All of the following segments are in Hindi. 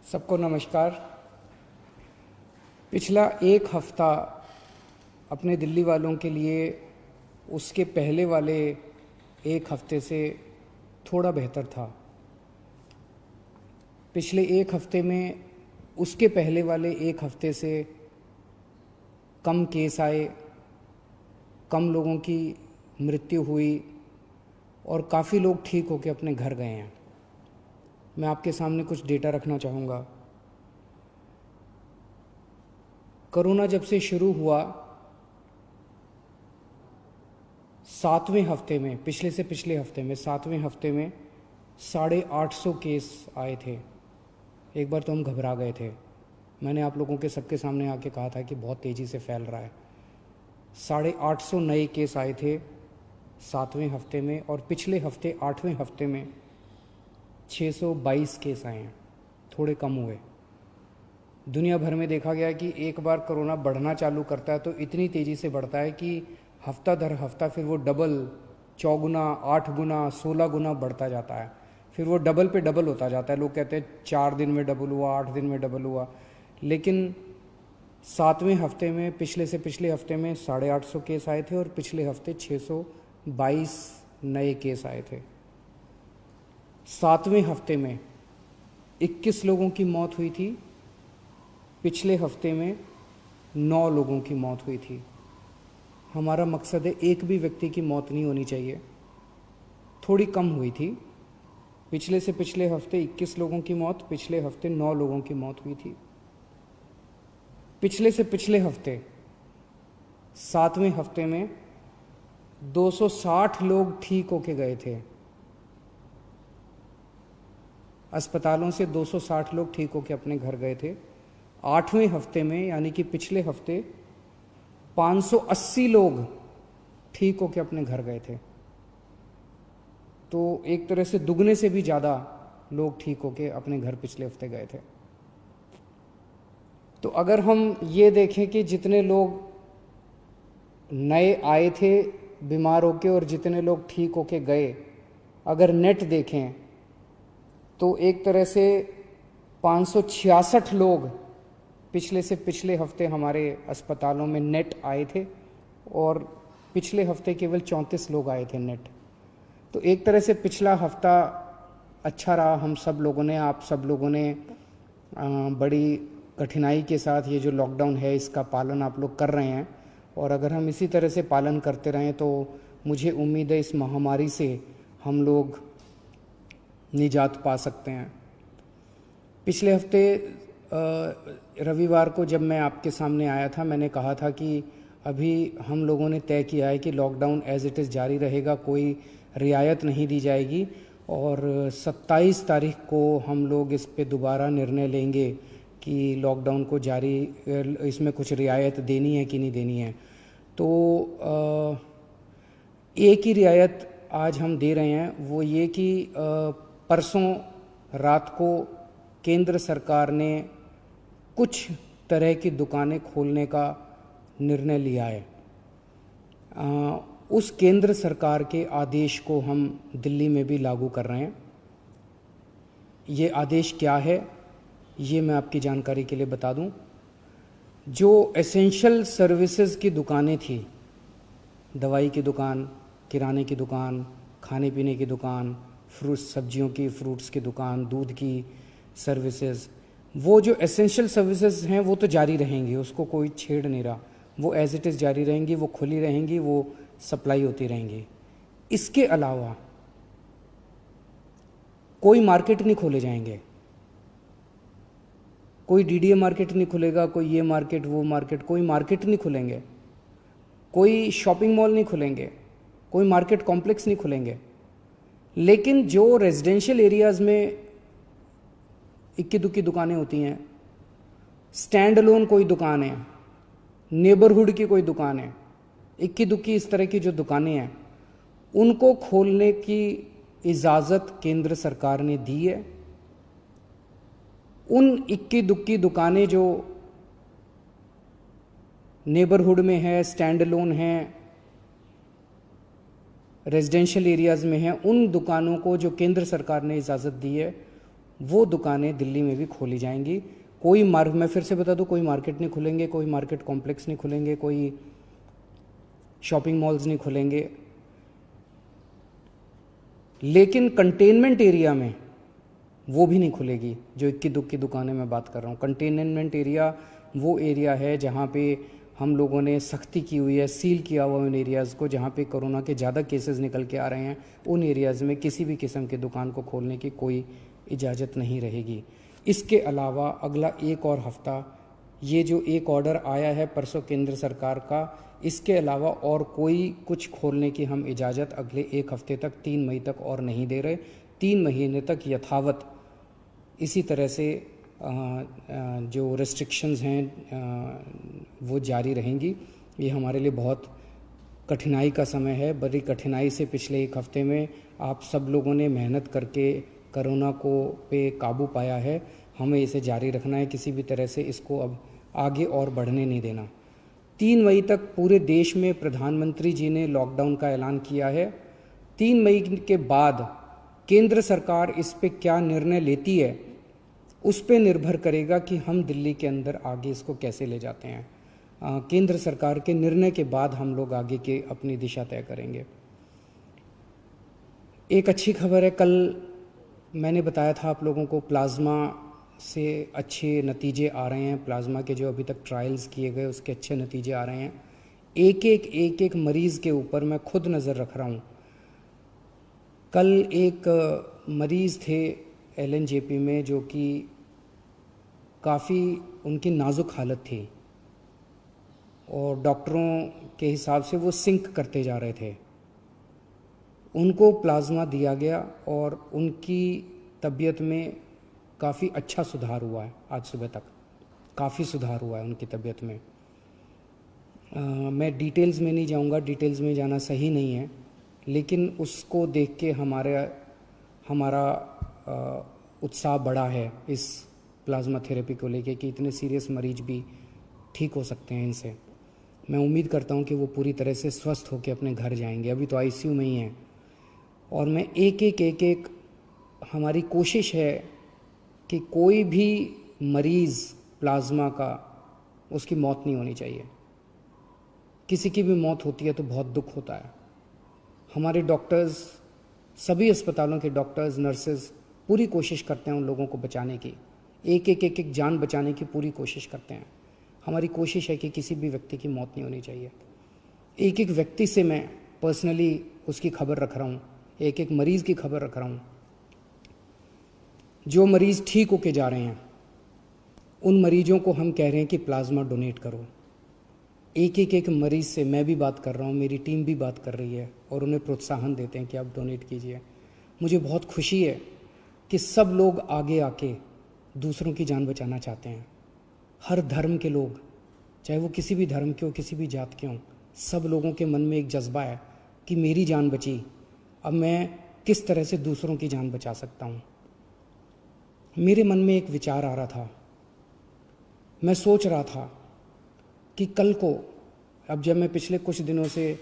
सबको नमस्कार। पिछला एक हफ्ता अपने दिल्ली वालों के लिए उसके पहले वाले एक हफ्ते से थोड़ा बेहतर था। पिछले एक हफ्ते में उसके पहले वाले एक हफ्ते से कम केस आए, कम लोगों की मृत्यु हुई और काफ़ी लोग ठीक होकर अपने घर गए हैं। मैं आपके सामने कुछ डेटा रखना चाहूँगा। कोरोना जब से शुरू हुआ, 7वें हफ्ते में, पिछले हफ्ते में 7वें हफ्ते में 850 केस आए थे। एक बार तो हम घबरा गए थे। मैंने आप लोगों के सबके सामने आके कहा था कि बहुत तेज़ी से फैल रहा है। 850 नए केस आए थे 7वें हफ्ते में, और पिछले हफ्ते 8वें हफ्ते में 622 केस आए हैं, थोड़े कम हुए। दुनिया भर में देखा गया कि एक बार कोरोना बढ़ना चालू करता है तो इतनी तेज़ी से बढ़ता है कि हफ्ता दर हफ्ता फिर वो डबल, चौगुना, 8 गुना, 16 गुना बढ़ता जाता है। फिर वो डबल पे डबल होता जाता है। लोग कहते हैं 4 दिन में डबल हुआ, 8 दिन में डबल हुआ, लेकिन 7वें हफ्ते में पिछले हफ्ते में 850 केस आए थे और पिछले हफ्ते 622 नए केस आए थे। 7वें हफ्ते में 21 लोगों की मौत हुई थी, पिछले हफ्ते में 9 लोगों की मौत हुई थी। हमारा मकसद है एक भी व्यक्ति की मौत नहीं होनी चाहिए। थोड़ी कम हुई थी। पिछले से पिछले हफ्ते 21 लोगों की मौत, पिछले हफ्ते 9 लोगों की मौत हुई थी। पिछले से पिछले हफ्ते 7वें हफ्ते में 260 लोग ठीक होके गए थे। अस्पतालों से 260 लोग ठीक होकर अपने घर गए थे। 8वें हफ्ते में, यानी कि पिछले हफ्ते, 580 लोग ठीक होकर अपने घर गए थे। तो एक तरह से दुगने से भी ज़्यादा लोग ठीक होकर अपने घर पिछले हफ्ते गए थे। तो अगर हम ये देखें कि जितने लोग नए आए थे बीमार होके और जितने लोग ठीक होके गए, अगर नेट देखें तो एक तरह से 566 लोग पिछले से पिछले हफ्ते हमारे अस्पतालों में नेट आए थे और पिछले हफ्ते केवल 34 लोग आए थे नेट। तो एक तरह से पिछला हफ्ता अच्छा रहा। हम सब लोगों ने, आप सब लोगों ने बड़ी कठिनाई के साथ ये जो लॉकडाउन है इसका पालन आप लोग कर रहे हैं, और अगर हम इसी तरह से पालन करते रहें तो मुझे उम्मीद है इस महामारी से हम लोग निजात पा सकते हैं। पिछले हफ्ते रविवार को जब मैं आपके सामने आया था, मैंने कहा था कि अभी हम लोगों ने तय किया है कि लॉकडाउन एज इट इज़ जारी रहेगा, कोई रियायत नहीं दी जाएगी, और 27 तारीख को हम लोग इस पे दोबारा निर्णय लेंगे कि लॉकडाउन को जारी, इसमें कुछ रियायत देनी है कि नहीं देनी है। तो एक ही रियायत आज हम दे रहे हैं, वो ये कि परसों रात को केंद्र सरकार ने कुछ तरह की दुकानें खोलने का निर्णय लिया है। उस केंद्र सरकार के आदेश को हम दिल्ली में भी लागू कर रहे हैं। ये आदेश क्या है ये मैं आपकी जानकारी के लिए बता दूं। जो एसेंशियल सर्विसेज की दुकानें थी, दवाई की दुकान, किराने की दुकान, खाने पीने की दुकान, सब्जियों की, फ्रूट्स की दुकान, दूध की सर्विसेज, वो जो एसेंशियल सर्विसेज हैं वो तो जारी रहेंगी, उसको कोई छेड़ नहीं रहा। वो एज इट इज़ जारी रहेंगी, वो खुली रहेंगी, वो सप्लाई होती रहेंगी। इसके अलावा कोई मार्केट नहीं खोले जाएंगे। कोई डीडीए मार्केट नहीं खुलेगा, कोई ये मार्केट वो मार्केट, कोई मार्केट नहीं खुलेंगे, कोई शॉपिंग मॉल नहीं खुलेंगे, कोई मार्केट कॉम्प्लेक्स नहीं खुलेंगे। लेकिन जो रेजिडेंशियल एरियाज़ में इक्की दुक्की दुकानें होती हैं, स्टैंड अलोन कोई दुकान है, नेबरहुड की कोई दुकान है, इक्की दुक्की इस तरह की जो दुकानें हैं, उनको खोलने की इजाज़त केंद्र सरकार ने दी है। उन इक्की दुक्की दुकानें जो नेबरहुड में है, स्टैंड अलोन हैं, रेजिडेंशियल एरियाज़ में हैं, उन दुकानों को जो केंद्र सरकार ने इजाज़त दी है वो दुकानें दिल्ली में भी खोली जाएंगी। मैं फिर से बता दूं, कोई मार्केट नहीं खुलेंगे, कोई मार्केट कॉम्प्लेक्स नहीं खुलेंगे, कोई शॉपिंग मॉल्स नहीं खुलेंगे, लेकिन कंटेनमेंट एरिया में वो भी नहीं खुलेगी। जो इक्की दुक्की दुकानें मैं बात कर रहा हूँ, कंटेनमेंट एरिया वो एरिया है जहाँ पे हम लोगों ने सख्ती की हुई है, सील किया हुआ उन एरियाज़ को जहाँ पे कोरोना के ज़्यादा केसेस निकल के आ रहे हैं। उन एरियाज़ में किसी भी किस्म की दुकान को खोलने की कोई इजाज़त नहीं रहेगी। इसके अलावा अगला एक और हफ्ता, ये जो एक ऑर्डर आया है परसों केंद्र सरकार का, इसके अलावा और कोई कुछ खोलने की हम इजाज़त अगले एक हफ्ते तक, 3 मई तक और नहीं दे रहे। 3 महीने तक यथावत इसी तरह से जो रेस्ट्रिक्शंस हैं वो जारी रहेंगी। ये हमारे लिए बहुत कठिनाई का समय है। बड़ी कठिनाई से पिछले एक हफ्ते में आप सब लोगों ने मेहनत करके कोरोना को पे काबू पाया है। हमें इसे जारी रखना है, किसी भी तरह से इसको अब आगे और बढ़ने नहीं देना। 3 मई तक पूरे देश में प्रधानमंत्री जी ने लॉकडाउन का ऐलान किया है। 3 मई के बाद केंद्र सरकार इस पे क्या निर्णय लेती है, उस पे निर्भर करेगा कि हम दिल्ली के अंदर आगे इसको कैसे ले जाते हैं। केंद्र सरकार के निर्णय के बाद हम लोग आगे के अपनी दिशा तय करेंगे। एक अच्छी खबर है, कल मैंने बताया था आप लोगों को, प्लाज्मा से अच्छे नतीजे आ रहे हैं। प्लाज्मा के जो अभी तक ट्रायल्स किए गए उसके अच्छे नतीजे आ रहे हैं। एक एक मरीज़ के ऊपर मैं खुद नज़र रख रहा हूँ। कल एक मरीज़ थे LNJP में जो कि काफ़ी उनकी नाजुक हालत थी और डॉक्टरों के हिसाब से वो सिंक करते जा रहे थे। उनको प्लाज्मा दिया गया और उनकी तबीयत में काफ़ी अच्छा सुधार हुआ है। आज सुबह तक काफ़ी सुधार हुआ है उनकी तबीयत में। मैं डिटेल्स में नहीं जाऊंगा, डिटेल्स में जाना सही नहीं है, लेकिन उसको देख के हमारा उत्साह बढ़ा है इस प्लाज्मा थेरेपी को लेके कि इतने सीरियस मरीज भी ठीक हो सकते हैं इनसे। मैं उम्मीद करता हूं कि वो पूरी तरह से स्वस्थ होकर अपने घर जाएंगे। अभी तो ICU में ही हैं और मैं एक हमारी कोशिश है कि कोई भी मरीज़ प्लाज्मा का, उसकी मौत नहीं होनी चाहिए। किसी की भी मौत होती है तो बहुत दुख होता है। हमारे डॉक्टर्स, सभी अस्पतालों के डॉक्टर्स, नर्सेज पूरी कोशिश करते हैं उन लोगों को बचाने की, एक जान बचाने की पूरी कोशिश करते हैं। हमारी कोशिश है कि किसी भी व्यक्ति की मौत नहीं होनी चाहिए। एक व्यक्ति से मैं पर्सनली उसकी खबर रख रहा हूँ, एक मरीज़ की खबर रख रहा हूँ। जो मरीज़ ठीक होके जा रहे हैं उन मरीजों को हम कह रहे हैं कि प्लाज्मा डोनेट करो। एक मरीज़ से मैं भी बात कर रहा हूँ, मेरी टीम भी बात कर रही है और उन्हें प्रोत्साहन देते हैं कि आप डोनेट कीजिए। मुझे बहुत खुशी है कि सब लोग आगे आके दूसरों की जान बचाना चाहते हैं। हर धर्म के लोग, चाहे वो किसी भी धर्म के हो, किसी भी जात के हों, सब लोगों के मन में एक जज्बा है कि मेरी जान बची, अब मैं किस तरह से दूसरों की जान बचा सकता हूँ। मेरे मन में एक विचार आ रहा था, मैं सोच रहा था कि कल को, अब जब मैं पिछले कुछ दिनों से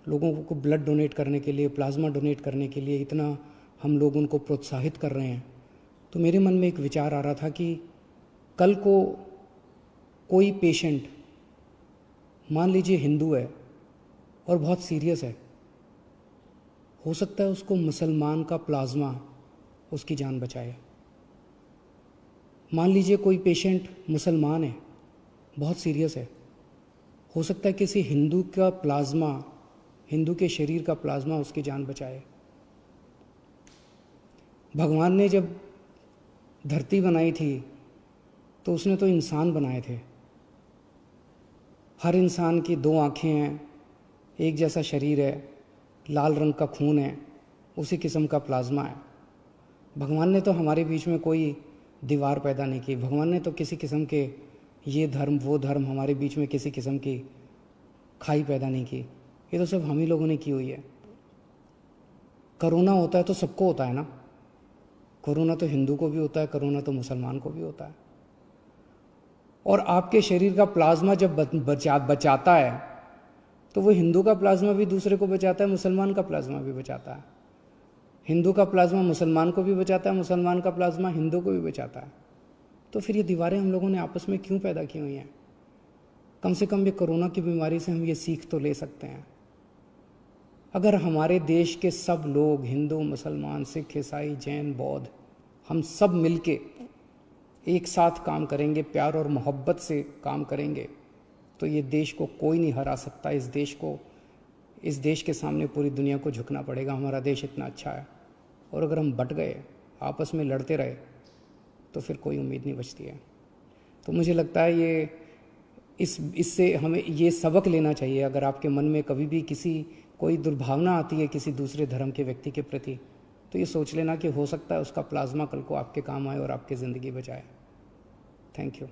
लोगों को ब्लड डोनेट करने के लिए, प्लाज्मा डोनेट करने के लिए इतना हम लोग उनको प्रोत्साहित कर रहे हैं, तो मेरे मन में एक विचार आ रहा था कि कल को कोई पेशेंट, मान लीजिए हिंदू है और बहुत सीरियस है, हो सकता है उसको मुसलमान का प्लाज्मा उसकी जान बचाए। मान लीजिए कोई पेशेंट मुसलमान है, बहुत सीरियस है, हो सकता है किसी हिंदू का प्लाज्मा, हिंदू के शरीर का प्लाज्मा उसकी जान बचाए। भगवान ने जब धरती बनाई थी तो उसने तो इंसान बनाए थे। हर इंसान की 2 आँखें हैं, एक जैसा शरीर है, लाल रंग का खून है, उसी किस्म का प्लाज्मा है। भगवान ने तो हमारे बीच में कोई दीवार पैदा नहीं की। भगवान ने तो किसी किस्म के ये धर्म वो धर्म हमारे बीच में किसी किस्म की खाई पैदा नहीं की। ये तो सब हम ही लोगों ने की हुई है। कोरोना होता है तो सबको होता है ना, कोरोना तो हिंदू को भी होता है, कोरोना तो मुसलमान को भी होता है। और आपके शरीर का प्लाज्मा जब बचाता है तो वो हिंदू का प्लाज्मा भी दूसरे को बचाता है, मुसलमान का प्लाज्मा भी बचाता है। हिंदू का प्लाज्मा मुसलमान को भी बचाता है, मुसलमान का प्लाज्मा हिंदू को भी बचाता है। तो फिर ये दीवारें हम लोगों ने आपस में क्यों पैदा की हुई हैं? कम से कम ये कोरोना की बीमारी से हम ये सीख तो ले सकते हैं। अगर हमारे देश के सब लोग, हिंदू, मुसलमान, सिख, ईसाई, जैन, बौद्ध, हम सब मिलके एक साथ काम करेंगे, प्यार और मोहब्बत से काम करेंगे, तो ये देश को कोई नहीं हरा सकता। इस देश के सामने पूरी दुनिया को झुकना पड़ेगा। हमारा देश इतना अच्छा है। और अगर हम बट गए, आपस में लड़ते रहे, तो फिर कोई उम्मीद नहीं बचती है। तो मुझे लगता है इससे हमें ये सबक लेना चाहिए। अगर आपके मन में कभी भी कोई दुर्भावना आती है किसी दूसरे धर्म के व्यक्ति के प्रति, तो ये सोच लेना कि हो सकता है उसका प्लाज्मा कल को आपके काम आए और आपकी ज़िंदगी बचाए। Thank you.